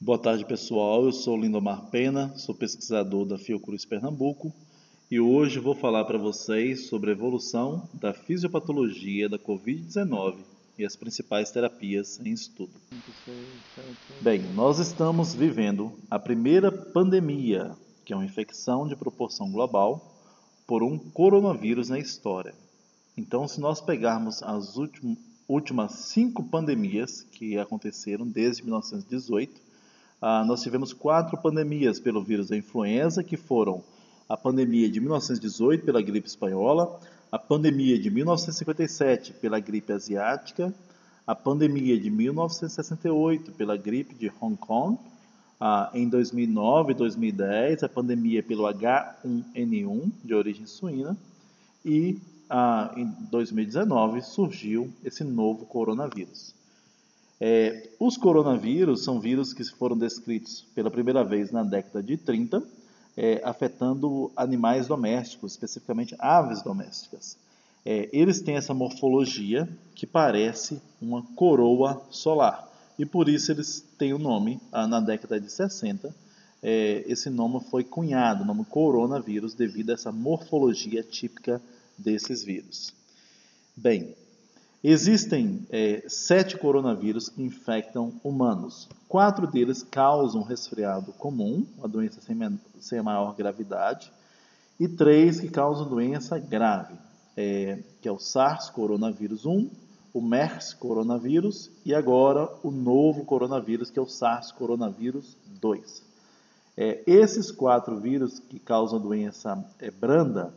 Boa tarde, pessoal. Eu sou Lindomar Pena, sou pesquisador da Fiocruz Pernambuco e hoje vou falar para vocês sobre a evolução da fisiopatologia da Covid-19 e as principais terapias em estudo. Bem, nós estamos vivendo a primeira pandemia, que é uma infecção de proporção global por um coronavírus na história. Então, se nós pegarmos as últimas 5 pandemias que aconteceram desde 1918, nós tivemos 4 pandemias pelo vírus da influenza, que foram a pandemia de 1918 pela gripe espanhola, a pandemia de 1957 pela gripe asiática, a pandemia de 1968 pela gripe de Hong Kong, em 2009 e 2010 a pandemia pelo H1N1 de origem suína e em 2019 surgiu esse novo coronavírus. Os coronavírus são vírus que foram descritos pela primeira vez na década de 30, afetando animais domésticos, especificamente aves domésticas. Eles têm essa morfologia que parece uma coroa solar, e por isso eles têm o nome, na década de 60, esse nome foi cunhado, o nome coronavírus, devido a essa morfologia típica desses vírus. Bem, existem 7 coronavírus que infectam humanos. 4 deles causam resfriado comum, uma doença sem maior gravidade, e 3 que causam doença grave, que é o SARS coronavírus 1, o MERS coronavírus e agora o novo coronavírus, que é o SARS coronavírus 2. Esses 4 vírus que causam doença branda,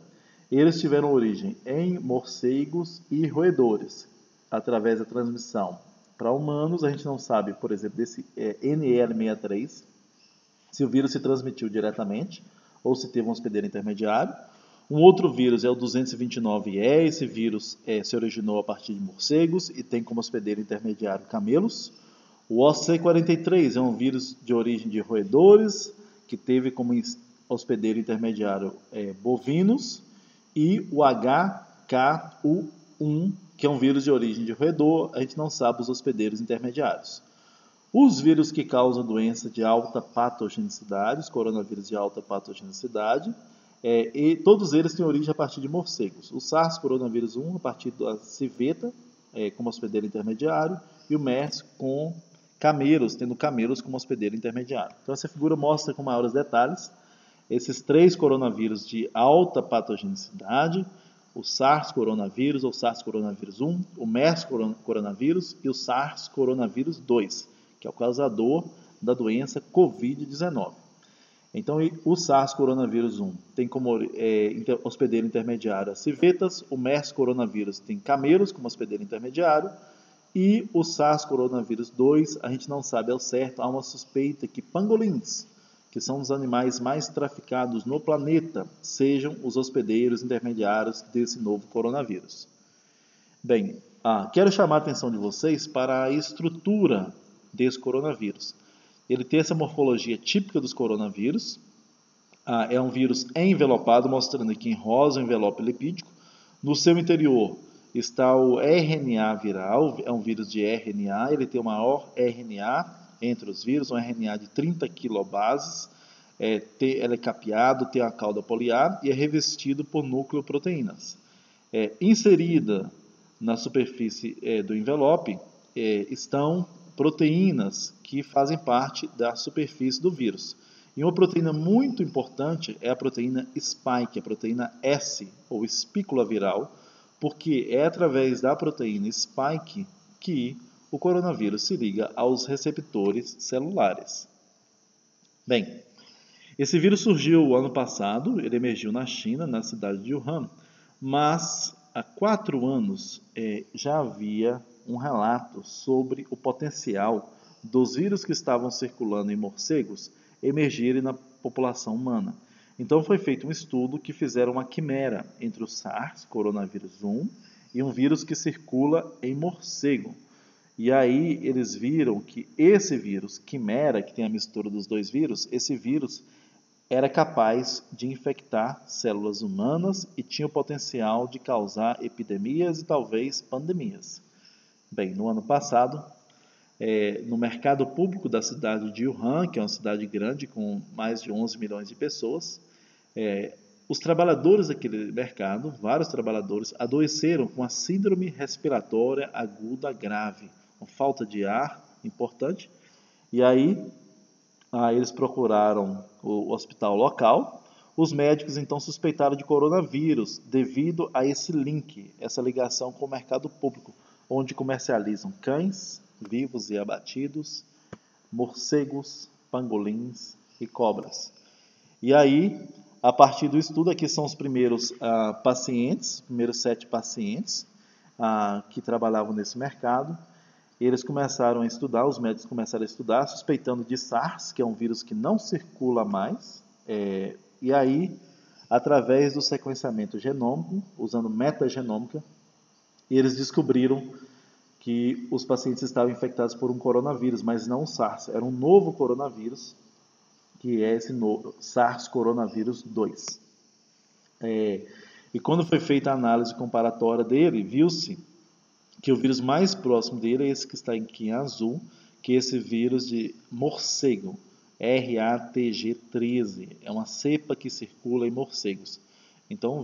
eles tiveram origem em morcegos e roedores, através da transmissão para humanos. A gente não sabe, por exemplo, desse NL63, se o vírus se transmitiu diretamente ou se teve um hospedeiro intermediário. Um outro vírus é o 229E, esse vírus se originou a partir de morcegos e tem como hospedeiro intermediário camelos. O OC43 é um vírus de origem de roedores, que teve como hospedeiro intermediário bovinos. E o HKU1, que é um vírus de origem de roedor, a gente não sabe os hospedeiros intermediários. Os vírus que causam doença de alta patogenicidade, os coronavírus de alta patogenicidade, e todos eles têm origem a partir de morcegos. O SARS coronavírus 1 a partir da civeta, como hospedeiro intermediário, e o MERS com camelos, tendo camelos como hospedeiro intermediário. Então essa figura mostra com maiores detalhes esses 3 coronavírus de alta patogenicidade, o SARS coronavírus ou SARS coronavírus 1, o MERS coronavírus e o SARS coronavírus 2, que é o causador da doença Covid-19. Então, o SARS coronavírus 1 tem como hospedeiro intermediário as civetas, o MERS coronavírus tem camelos como hospedeiro intermediário, e o SARS coronavírus 2, a gente não sabe ao certo, há uma suspeita que pangolins, que são os animais mais traficados no planeta, sejam os hospedeiros intermediários desse novo coronavírus. Bem, quero chamar a atenção de vocês para a estrutura desse coronavírus. Ele tem essa morfologia típica dos coronavírus, é um vírus envelopado, mostrando aqui em rosa o envelope lipídico. No seu interior está o RNA viral, é um vírus de RNA, ele tem o maior RNA entre os vírus, um RNA de 30 quilobases, ele é capeado, tem a cauda poliar e é revestido por nucleoproteínas. Inserida na superfície do envelope estão proteínas que fazem parte da superfície do vírus. E uma proteína muito importante é a proteína spike, a proteína S, ou espícula viral, porque é através da proteína spike que o coronavírus se liga aos receptores celulares. Bem, esse vírus surgiu ano passado, ele emergiu na China, na cidade de Wuhan, mas há 4 anos já havia um relato sobre o potencial dos vírus que estavam circulando em morcegos emergirem na população humana. Então foi feito um estudo que fizeram uma quimera entre o SARS, coronavírus 1, e um vírus que circula em morcego. E aí eles viram que esse vírus, quimera, que tem a mistura dos 2 vírus, esse vírus era capaz de infectar células humanas e tinha o potencial de causar epidemias e talvez pandemias. Bem, no ano passado, no mercado público da cidade de Wuhan, que é uma cidade grande com mais de 11 milhões de pessoas. Os trabalhadores daquele mercado, vários trabalhadores, adoeceram com a síndrome respiratória aguda grave, com falta de ar importante. E aí, eles procuraram o hospital local. Os médicos então suspeitaram de coronavírus devido a esse link, essa ligação com o mercado público, onde comercializam cães vivos e abatidos, morcegos, pangolins e cobras. E aí, a partir do estudo, aqui são os primeiros pacientes, primeiros 7 pacientes que trabalhavam nesse mercado. Eles começaram a estudar, os médicos começaram a estudar, suspeitando de SARS, que é um vírus que não circula mais. E aí, através do sequenciamento genômico, usando metagenômica, eles descobriram que os pacientes estavam infectados por um coronavírus, mas não o SARS, era um novo coronavírus, que é esse novo SARS coronavírus 2. E quando foi feita a análise comparatória dele, viu-se que o vírus mais próximo dele é esse que está aqui em azul, que é esse vírus de morcego, RATG13, é uma cepa que circula em morcegos. Então,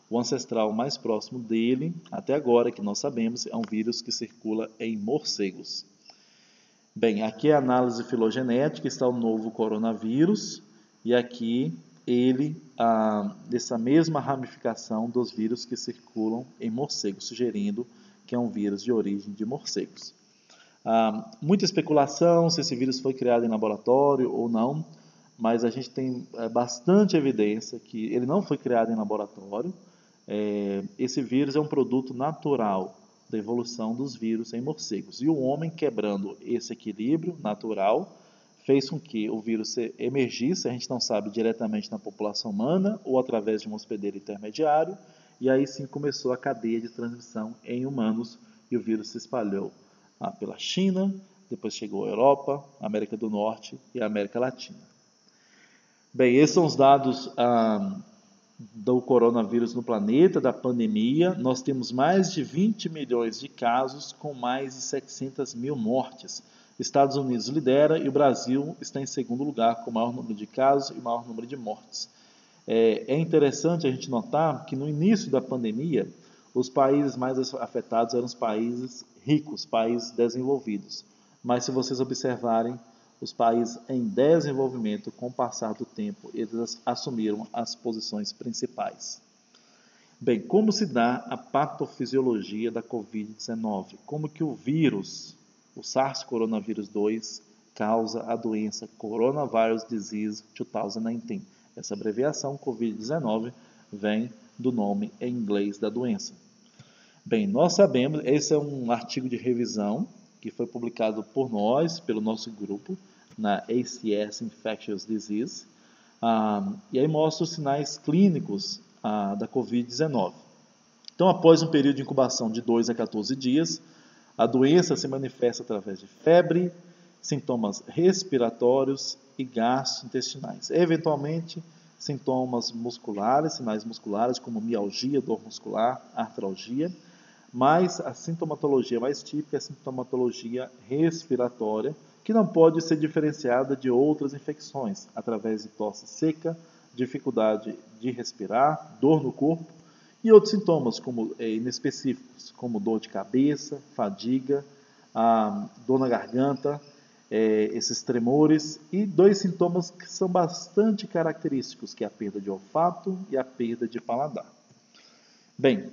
o ancestral mais próximo dele, até agora que nós sabemos, é um vírus que circula em morcegos. Bem, aqui é a análise filogenética, está o novo coronavírus, e aqui dessa mesma ramificação dos vírus que circulam em morcegos, sugerindo que é um vírus de origem de morcegos. Muita especulação se esse vírus foi criado em laboratório ou não, mas a gente tem bastante evidência que ele não foi criado em laboratório. Esse vírus é um produto natural da evolução dos vírus em morcegos. E o homem, quebrando esse equilíbrio natural, fez com que o vírus emergisse, a gente não sabe diretamente na população humana ou através de um hospedeiro intermediário, e aí sim começou a cadeia de transmissão em humanos e o vírus se espalhou pela China, depois chegou à Europa, América do Norte e América Latina. Bem, esses são os dados do coronavírus no planeta, da pandemia. Nós temos mais de 20 milhões de casos com mais de 700 mil mortes. Estados Unidos lidera e o Brasil está em segundo lugar com o maior número de casos e o maior número de mortes. É interessante a gente notar que no início da pandemia, os países mais afetados eram os países ricos, países desenvolvidos. Mas se vocês observarem, os países em desenvolvimento, com o passar do tempo, eles assumiram as posições principais. Bem, como se dá a patofisiologia da Covid-19? Como que o vírus, o SARS-CoV-2, causa a doença Coronavirus Disease 2019? Essa abreviação, Covid-19, vem do nome em inglês da doença. Bem, nós sabemos, esse é um artigo de revisão que foi publicado por nós, pelo nosso grupo, na ACS Infectious Disease, e aí mostra os sinais clínicos da Covid-19. Então, após um período de incubação de 2 a 14 dias, a doença se manifesta através de febre, sintomas respiratórios e gastrointestinais. Eventualmente, sintomas musculares, sinais musculares como mialgia, dor muscular, artralgia, mas a sintomatologia mais típica é a sintomatologia respiratória, que não pode ser diferenciada de outras infecções, através de tosse seca, dificuldade de respirar, dor no corpo e outros sintomas inespecíficos, como dor de cabeça, fadiga, dor na garganta, esses tremores, e 2 sintomas que são bastante característicos, que é a perda de olfato e a perda de paladar. Bem,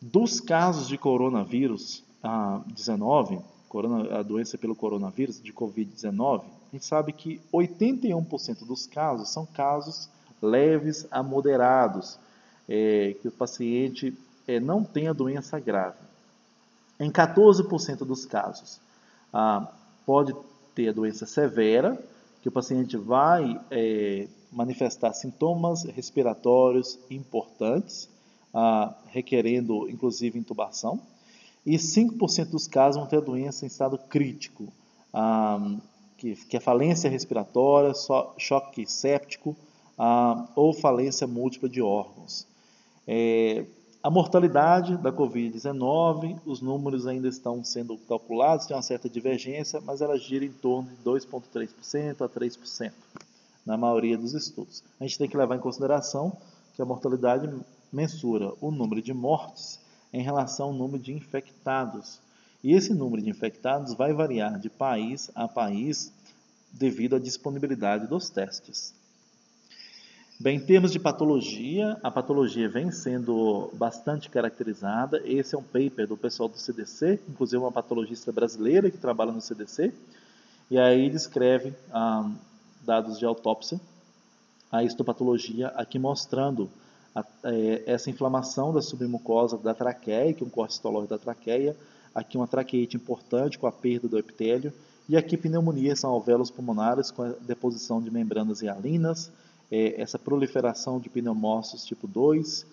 dos casos de coronavírus 19, a doença pelo coronavírus de Covid-19, a gente sabe que 81% dos casos são casos leves a moderados, que o paciente não tem a doença grave. Em 14% dos casos, pode ter a doença severa, que o paciente vai manifestar sintomas respiratórios importantes, requerendo inclusive intubação, e 5% dos casos vão ter a doença em estado crítico, que é falência respiratória, choque séptico ou falência múltipla de órgãos. A mortalidade da Covid-19, os números ainda estão sendo calculados, tem uma certa divergência, mas ela gira em torno de 2,3% a 3%, na maioria dos estudos. A gente tem que levar em consideração que a mortalidade mensura o número de mortes em relação ao número de infectados. E esse número de infectados vai variar de país a país devido à disponibilidade dos testes. Bem, em termos de patologia, a patologia vem sendo bastante caracterizada. Esse é um paper do pessoal do CDC, inclusive uma patologista brasileira que trabalha no CDC, e aí descreve dados de autópsia, a histopatologia, aqui mostrando essa inflamação da submucosa da traqueia, que é um corte histológico da traqueia, aqui uma traqueite importante com a perda do epitélio, e aqui pneumonia, são alvéolos pulmonares com a deposição de membranas hialinas, essa proliferação de pneumócitos tipo 2,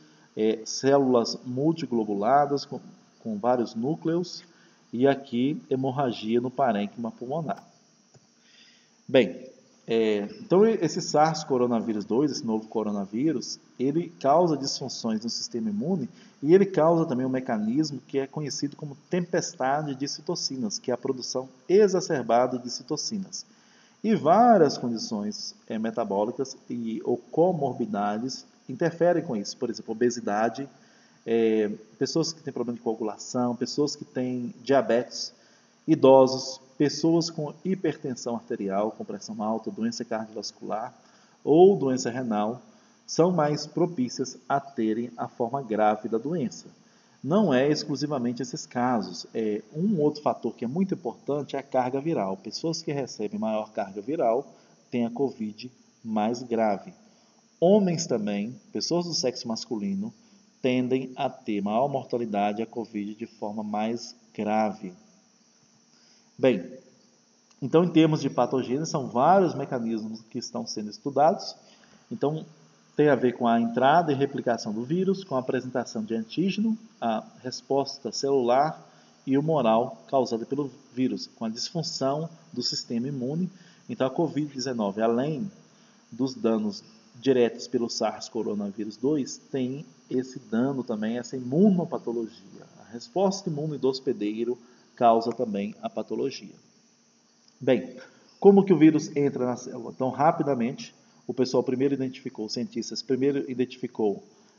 células multiglobuladas com vários núcleos, e aqui hemorragia no parênquima pulmonar. Bem, então esse SARS-CoV-2, esse novo coronavírus, ele causa disfunções no sistema imune e ele causa também um mecanismo que é conhecido como tempestade de citocinas, que é a produção exacerbada de citocinas. E várias condições metabólicas ou comorbidades interferem com isso. Por exemplo, obesidade, pessoas que têm problema de coagulação, pessoas que têm diabetes, idosos, pessoas com hipertensão arterial, com pressão alta, doença cardiovascular ou doença renal, são mais propícias a terem a forma grave da doença. Não é exclusivamente esses casos. Um outro fator que é muito importante é a carga viral. Pessoas que recebem maior carga viral têm a COVID mais grave. Homens também, pessoas do sexo masculino, tendem a ter maior mortalidade a COVID de forma mais grave. Bem, então em termos de patogênese, são vários mecanismos que estão sendo estudados. Então, tem a ver com a entrada e replicação do vírus, com a apresentação de antígeno, a resposta celular e humoral causada pelo vírus, com a disfunção do sistema imune. Então, a Covid-19, além dos danos diretos pelo SARS-CoV-2, tem esse dano também, essa imunopatologia. A resposta imune do hospedeiro causa também a patologia. Bem, como que o vírus entra na célula? Então, rapidamente, o pessoal primeiro identificou, os cientistas primeiro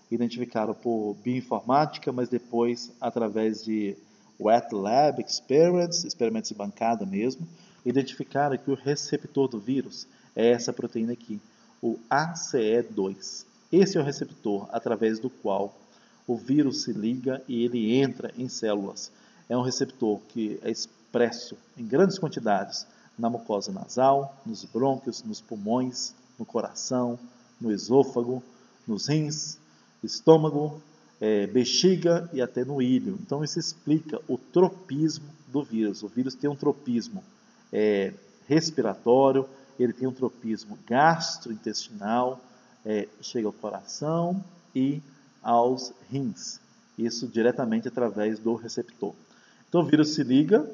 identificaram por bioinformática, mas depois, através de wet lab experiments, experimentos de bancada mesmo, identificaram que o receptor do vírus é essa proteína aqui, o ACE2. Esse é o receptor através do qual o vírus se liga e ele entra em células. É um receptor que é expresso em grandes quantidades na mucosa nasal, nos brônquios, nos pulmões, no coração, no esôfago, nos rins, estômago, bexiga e até no ilho. Então isso explica o tropismo do vírus. O vírus tem um tropismo respiratório, ele tem um tropismo gastrointestinal, chega ao coração e aos rins. Isso diretamente através do receptor. Então o vírus se liga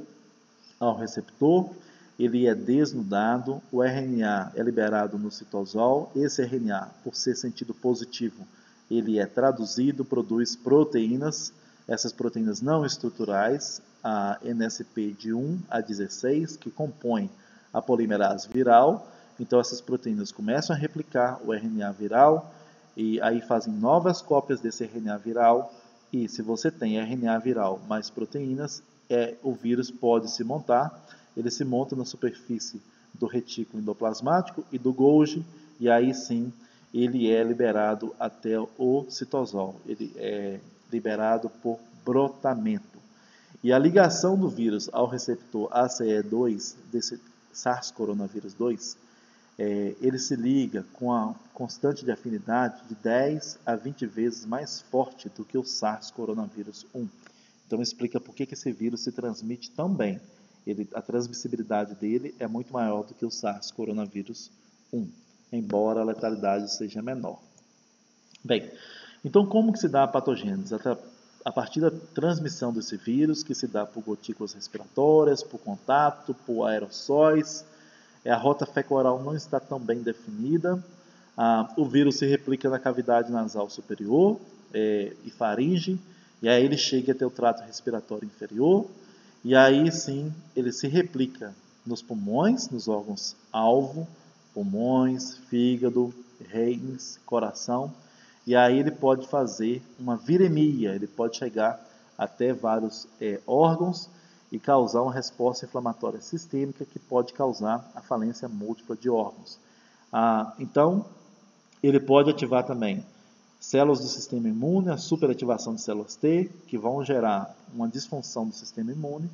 ao receptor, ele é desnudado, o RNA é liberado no citosol, esse RNA, por ser sentido positivo, ele é traduzido, produz proteínas, essas proteínas não estruturais, a NSP de 1 a 16, que compõem a polimerase viral. Então essas proteínas começam a replicar o RNA viral e aí fazem novas cópias desse RNA viral. E se você tem RNA viral mais proteínas, o vírus pode se montar. Ele se monta na superfície do retículo endoplasmático e do Golgi, e aí sim ele é liberado até o citosol. Ele é liberado por brotamento. E a ligação do vírus ao receptor ACE2, desse SARS-CoV-2, ele se liga com a constante de afinidade de 10 a 20 vezes mais forte do que o SARS-CoV-1. Então explica por que esse vírus se transmite tão bem. A transmissibilidade dele é muito maior do que o SARS-CoV-1, embora a letalidade seja menor. Bem, então como que se dá a patogênese? A partir da transmissão desse vírus, que se dá por gotículas respiratórias, por contato, por aerossóis. A rota fecal-oral não está tão bem definida. O vírus se replica na cavidade nasal superior, e faringe, e aí ele chega até o trato respiratório inferior, e aí sim ele se replica nos pulmões, nos órgãos-alvo, pulmões, fígado, rins, coração, e aí ele pode fazer uma viremia, ele pode chegar até vários órgãos e causar uma resposta inflamatória sistêmica que pode causar a falência múltipla de órgãos. Então, ele pode ativar também células do sistema imune, a superativação de células T, que vão gerar uma disfunção do sistema imune,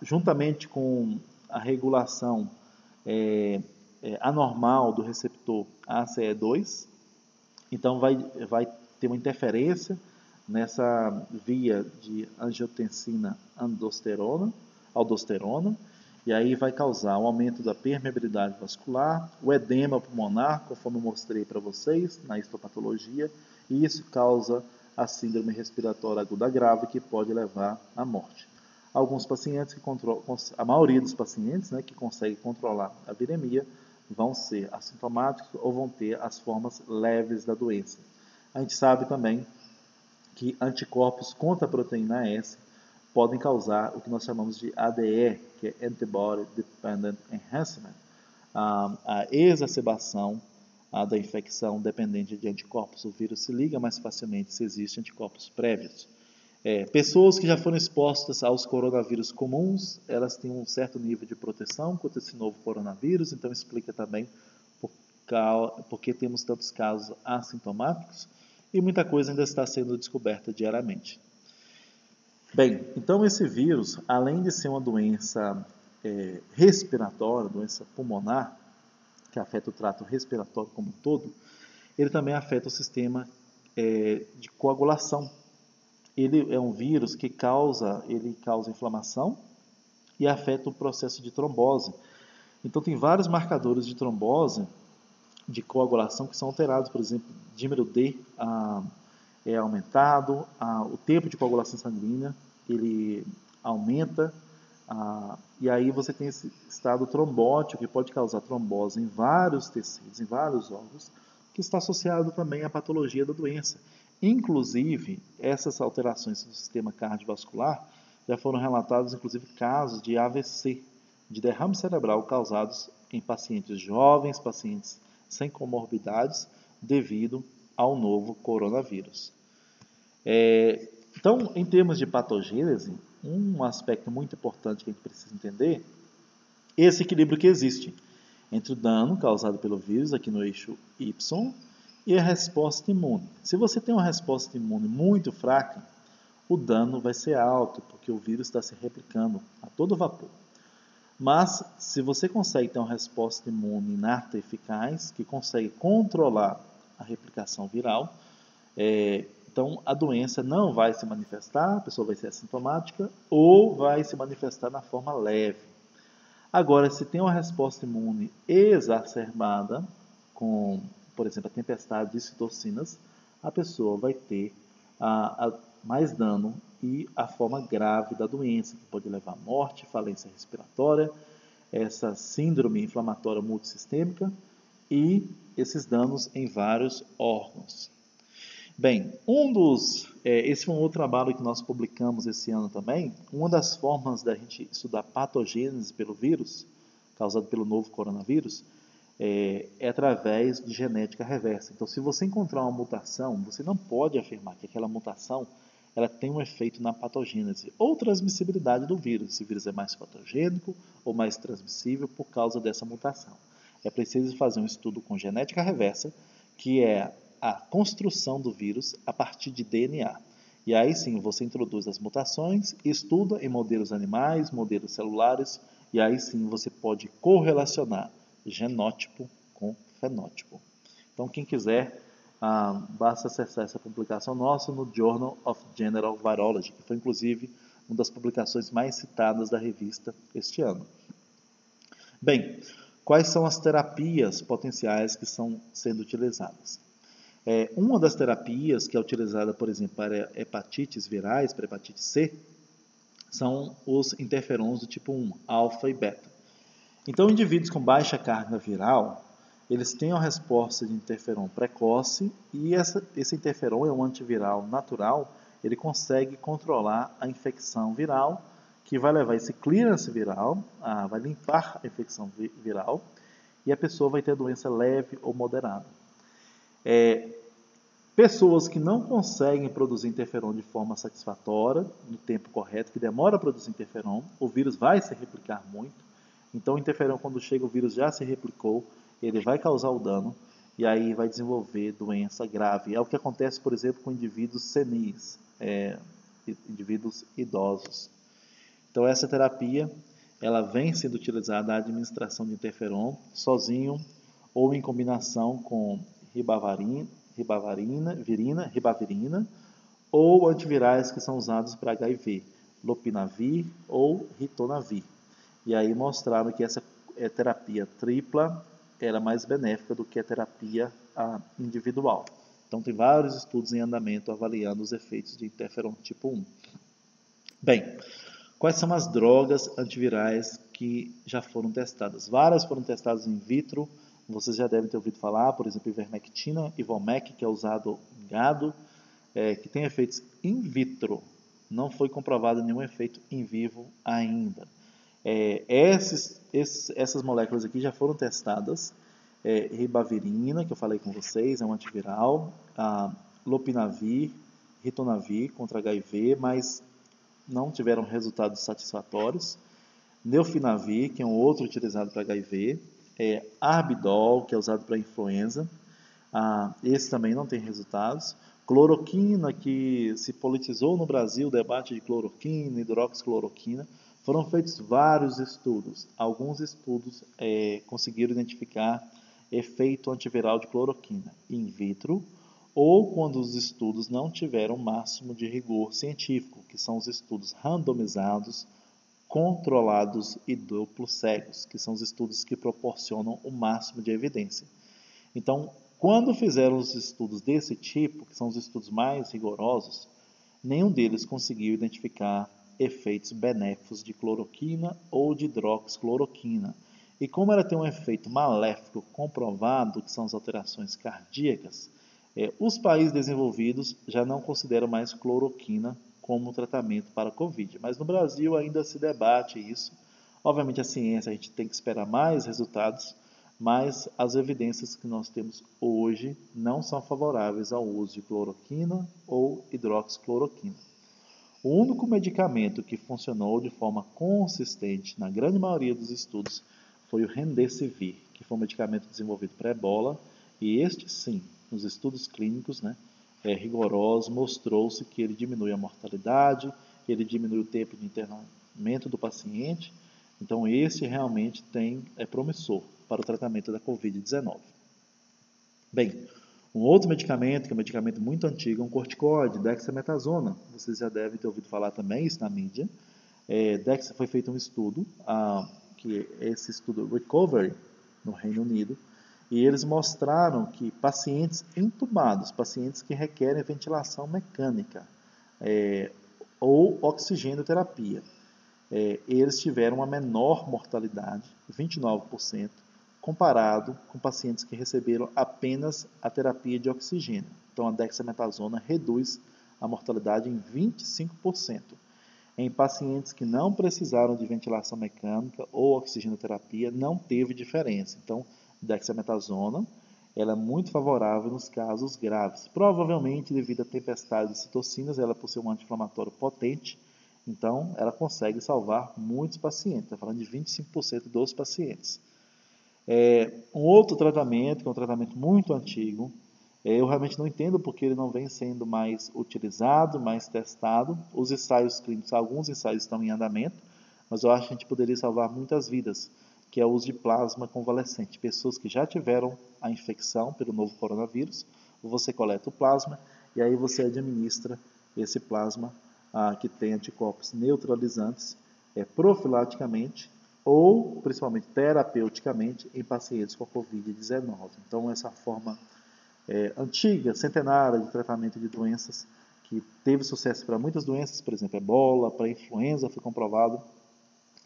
juntamente com a regulação anormal do receptor ACE2. Então, vai ter uma interferência nessa via de angiotensina-aldosterona, e aí vai causar o aumento da permeabilidade vascular, o edema pulmonar, conforme eu mostrei para vocês na histopatologia, e isso causa a síndrome respiratória aguda grave, que pode levar à morte. Alguns pacientes, a maioria dos pacientes, né, que conseguem controlar a viremia, vão ser assintomáticos ou vão ter as formas leves da doença. A gente sabe também que anticorpos contra a proteína S podem causar o que nós chamamos de ADE, que é Antibody Dependent Enhancement, a exacerbação da infecção dependente de anticorpos. O vírus se liga mais facilmente se existem anticorpos prévios. Pessoas que já foram expostas aos coronavírus comuns, elas têm um certo nível de proteção contra esse novo coronavírus, então explica também por que temos tantos casos assintomáticos e muita coisa ainda está sendo descoberta diariamente. Bem, então esse vírus, além de ser uma doença respiratória, doença pulmonar, que afeta o trato respiratório como um todo, ele também afeta o sistema de coagulação. Ele é um vírus que causa inflamação e afeta o processo de trombose. Então tem vários marcadores de trombose, de coagulação, que são alterados. Por exemplo, dímero D é aumentado, o tempo de coagulação sanguínea ele aumenta, e aí você tem esse estado trombótico que pode causar trombose em vários tecidos, em vários órgãos, que está associado também à patologia da doença. Inclusive, essas alterações do sistema cardiovascular já foram relatados, inclusive, casos de AVC, de derrame cerebral causados em pacientes jovens, pacientes sem comorbidades, devido ao novo coronavírus. Então, em termos de patogênese, um aspecto muito importante que a gente precisa entender é esse equilíbrio que existe entre o dano causado pelo vírus, aqui no eixo Y, e a resposta imune. Se você tem uma resposta imune muito fraca, o dano vai ser alto, porque o vírus está se replicando a todo vapor. Mas, se você consegue ter uma resposta imune inata e eficaz, que consegue controlar a replicação viral, então a doença não vai se manifestar, a pessoa vai ser assintomática ou vai se manifestar na forma leve. Agora, se tem uma resposta imune exacerbada, com, por exemplo, a tempestade de citocinas, a pessoa vai ter mais dano e a forma grave da doença, que pode levar à morte, falência respiratória, essa síndrome inflamatória multissistêmica e esses danos em vários órgãos. Bem, esse foi um outro trabalho que nós publicamos esse ano também. Uma das formas da gente estudar patogênese pelo vírus, causado pelo novo coronavírus, é através de genética reversa. Então, se você encontrar uma mutação, você não pode afirmar que aquela mutação ela tem um efeito na patogênese ou transmissibilidade do vírus. Esse vírus é mais patogênico ou mais transmissível por causa dessa mutação. É preciso fazer um estudo com genética reversa, que é a construção do vírus a partir de DNA. E aí sim, você introduz as mutações, estuda em modelos animais, modelos celulares, e aí sim você pode correlacionar genótipo com fenótipo. Então, quem quiser, basta acessar essa publicação nossa no Journal of General Virology, que foi inclusive uma das publicações mais citadas da revista este ano. Bem, quais são as terapias potenciais que estão sendo utilizadas? Uma das terapias que é utilizada, por exemplo, para hepatites virais, para hepatite C, são os interferons do tipo 1, alfa e beta. Então, indivíduos com baixa carga viral, eles têm uma resposta de interferon precoce e esse interferon é um antiviral natural, ele consegue controlar a infecção viral, que vai levar esse clearance viral, vai limpar a infecção viral, e a pessoa vai ter doença leve ou moderada. Pessoas que não conseguem produzir interferon de forma satisfatória, no tempo correto, que demora a produzir interferon, o vírus vai se replicar muito. Então, o interferon, quando chega, o vírus já se replicou, ele vai causar o dano e aí vai desenvolver doença grave. É o que acontece, por exemplo, com indivíduos senis, indivíduos idosos. Então, essa terapia, ela vem sendo utilizada a administração de interferon sozinho ou em combinação com ribavirina ou antivirais que são usados para HIV, lopinavir ou ritonavir. E aí mostraram que essa terapia tripla era mais benéfica do que a terapia individual. Então, tem vários estudos em andamento avaliando os efeitos de interferon tipo 1. Bem, quais são as drogas antivirais que já foram testadas? Várias foram testadas in vitro, vocês já devem ter ouvido falar, por exemplo, ivermectina, Ivomec, que é usado em gado, que tem efeitos in vitro. Não foi comprovado nenhum efeito in vivo ainda. Essas moléculas aqui já foram testadas. Ribavirina, que eu falei com vocês, é um antiviral. Lopinavir, ritonavir contra HIV, mas não tiveram resultados satisfatórios. Neofinavir, que é um outro utilizado para HIV. Arbidol, que é usado para influenza. Esse também não tem resultados. Cloroquina, que se politizou no Brasil o debate de cloroquina, hidroxicloroquina. Foram feitos vários estudos. Alguns estudos conseguiram identificar efeito antiviral de cloroquina in vitro ou quando os estudos não tiveram o máximo de rigor científico, que são os estudos randomizados, controlados e duplos cegos, que são os estudos que proporcionam o máximo de evidência. Então, quando fizeram os estudos desse tipo, que são os estudos mais rigorosos, nenhum deles conseguiu identificar efeitos benéficos de cloroquina ou de hidroxicloroquina. E como ela tem um efeito maléfico comprovado, que são as alterações cardíacas, os países desenvolvidos já não consideram mais cloroquina como tratamento para a Covid. Mas no Brasil ainda se debate isso. Obviamente a ciência, a gente tem que esperar mais resultados, mas as evidências que nós temos hoje não são favoráveis ao uso de cloroquina ou hidroxicloroquina. O único medicamento que funcionou de forma consistente na grande maioria dos estudos foi o Remdesivir, que foi um medicamento desenvolvido para ebola, e este sim, nos estudos clínicos rigorosos, mostrou-se que ele diminui a mortalidade, ele diminui o tempo de internamento do paciente, então esse realmente é promissor para o tratamento da Covid-19. Bem, um outro medicamento, que é um medicamento muito antigo, é um corticoide, dexametasona. Vocês já devem ter ouvido falar também isso na mídia. Foi feito um estudo, que é esse estudo Recovery, no Reino Unido, e eles mostraram que pacientes intubados, pacientes que requerem ventilação mecânica ou oxigenoterapia, eles tiveram uma menor mortalidade, 29%, comparado com pacientes que receberam apenas a terapia de oxigênio. Então, a dexametasona reduz a mortalidade em 25%. Em pacientes que não precisaram de ventilação mecânica ou oxigenoterapia, não teve diferença. Então, dexametasona ela é muito favorável nos casos graves. Provavelmente devido à tempestade de citocinas, ela por ser um anti-inflamatório potente, então ela consegue salvar muitos pacientes. Está falando de 25% dos pacientes. Um outro tratamento, que é um tratamento muito antigo, eu realmente não entendo porque ele não vem sendo mais utilizado, mais testado. Os ensaios clínicos, alguns ensaios estão em andamento, mas eu acho que a gente poderia salvar muitas vidas, que é o uso de plasma convalescente. Pessoas que já tiveram a infecção pelo novo coronavírus, você coleta o plasma e aí você administra esse plasma que tem anticorpos neutralizantes profilaticamente ou, principalmente, terapeuticamente em pacientes com Covid-19. Então, essa forma antiga, centenária de tratamento de doenças que teve sucesso para muitas doenças, por exemplo, ebola, para influenza foi comprovado,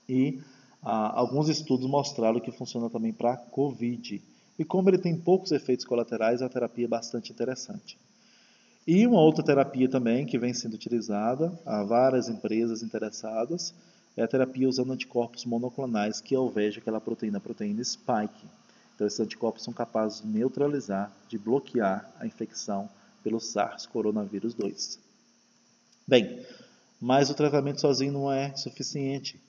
e alguns estudos mostraram que funciona também para Covid. e como ele tem poucos efeitos colaterais, é uma terapia bastante interessante. E uma outra terapia também que vem sendo utilizada, há várias empresas interessadas, é a terapia usando anticorpos monoclonais que alvejam aquela proteína, a proteína spike. Então esses anticorpos são capazes de neutralizar, de bloquear a infecção pelo SARS coronavírus 2. Bem, mas o tratamento sozinho não é suficiente.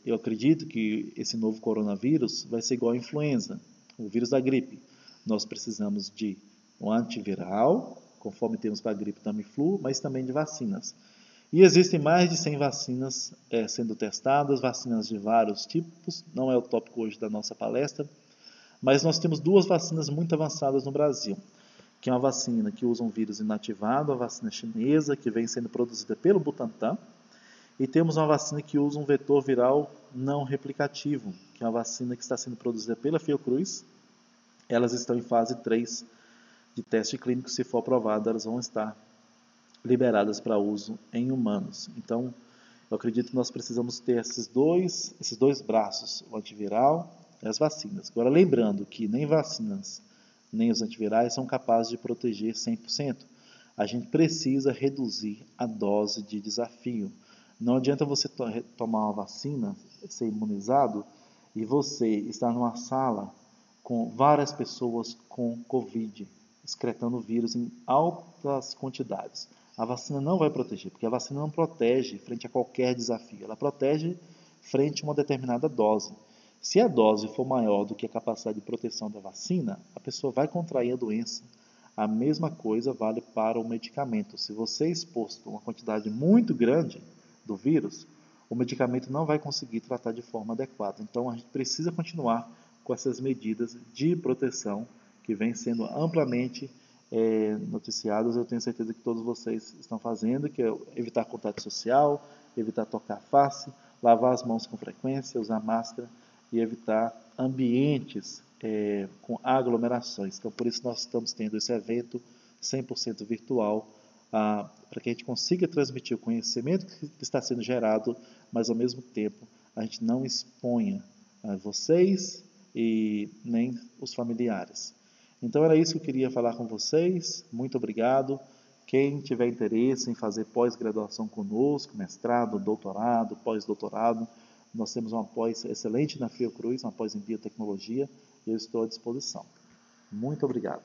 Eu acredito que esse novo coronavírus vai ser igual à influenza, o vírus da gripe. Nós precisamos de um antiviral, conforme temos para a gripe Tamiflu, mas também de vacinas. E existem mais de 100 vacinas sendo testadas, vacinas de vários tipos, não é o tópico hoje da nossa palestra, mas nós temos duas vacinas muito avançadas no Brasil, que é uma vacina que usa um vírus inativado, a vacina chinesa, que vem sendo produzida pelo Butantan, e temos uma vacina que usa um vetor viral não replicativo, que é uma vacina que está sendo produzida pela Fiocruz. Elas estão em fase 3 de teste clínico, se for aprovada, elas vão estar liberadas para uso em humanos. Então, eu acredito que nós precisamos ter esses dois braços, o antiviral e as vacinas. Agora, lembrando que nem vacinas, nem os antivirais são capazes de proteger 100%. A gente precisa reduzir a dose de desafio. Não adianta você tomar uma vacina, ser imunizado, e você estar numa sala com várias pessoas com Covid, excretando o vírus em altas quantidades. A vacina não vai proteger, porque a vacina não protege frente a qualquer desafio. Ela protege frente a uma determinada dose. Se a dose for maior do que a capacidade de proteção da vacina, a pessoa vai contrair a doença. A mesma coisa vale para o medicamento. Se você é exposto a uma quantidade muito grande do vírus, o medicamento não vai conseguir tratar de forma adequada. Então, a gente precisa continuar com essas medidas de proteção que vêm sendo amplamente noticiadas. Eu tenho certeza que todos vocês estão fazendo, que é evitar contato social, evitar tocar a face, lavar as mãos com frequência, usar máscara e evitar ambientes com aglomerações. Então, por isso nós estamos tendo esse evento 100% virtual, para que a gente consiga transmitir o conhecimento que está sendo gerado, mas ao mesmo tempo a gente não exponha vocês e nem os familiares. Então era isso que eu queria falar com vocês. Muito obrigado. Quem tiver interesse em fazer pós-graduação conosco, mestrado, doutorado, pós-doutorado, nós temos uma pós excelente na Fiocruz, uma pós em biotecnologia, e eu estou à disposição. Muito obrigado.